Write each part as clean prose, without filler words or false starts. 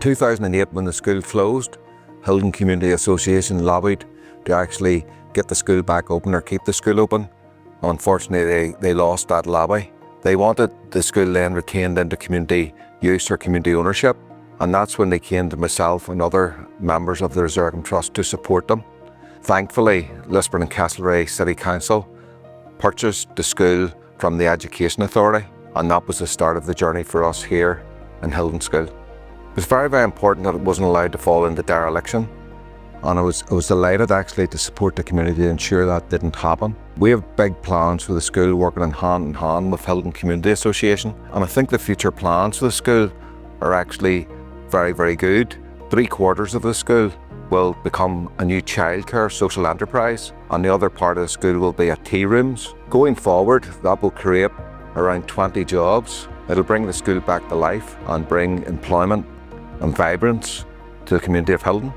2008, when the school closed, Hilden Community Association lobbied to actually get the school back open or keep the school open. Unfortunately, they lost that lobby. They wanted the school then retained into community use or community ownership, and that's when they came to myself and other members of the Resurgam Trust to support them. Thankfully, Lisburn Castlereagh City Council purchased the school from the Education Authority, and that was the start of the journey for us here in Hilden School. It was very, very important that it wasn't allowed to fall into dereliction, and I was delighted actually to support the community to ensure that didn't happen. We have big plans for the school, working in hand with Hilden Community Association, and I think the future plans for the school are actually very, very good. 3/4 of the school will become a new childcare social enterprise, and the other part of the school will be at tea rooms. Going forward, that will create around 20 jobs. It'll bring the school back to life and bring employment and vibrance to the community of Hilden.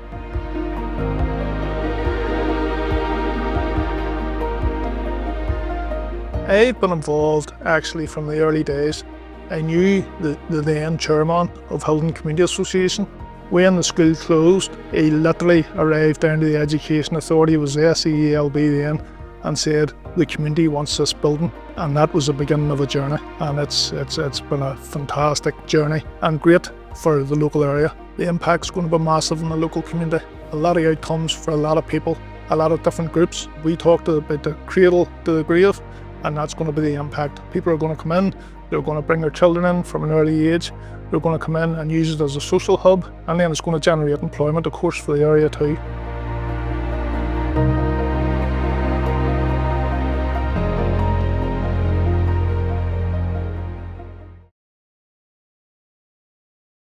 I've been involved actually from the early days. I knew the then chairman of Hilden Community Association. When the school closed, he literally arrived down to the Education Authority, it was SEALB then, and said the community wants this building, and that was the beginning of a journey. And it's been a fantastic journey and great for the local area. The impact's going to be massive in the local community. A lot of outcomes for a lot of people, a lot of different groups. We talked about the cradle to the grave, and that's going to be the impact. People are going to come in, they're going to bring their children in from an early age, they're going to come in and use it as a social hub, and then it's going to generate employment, of course, for the area too.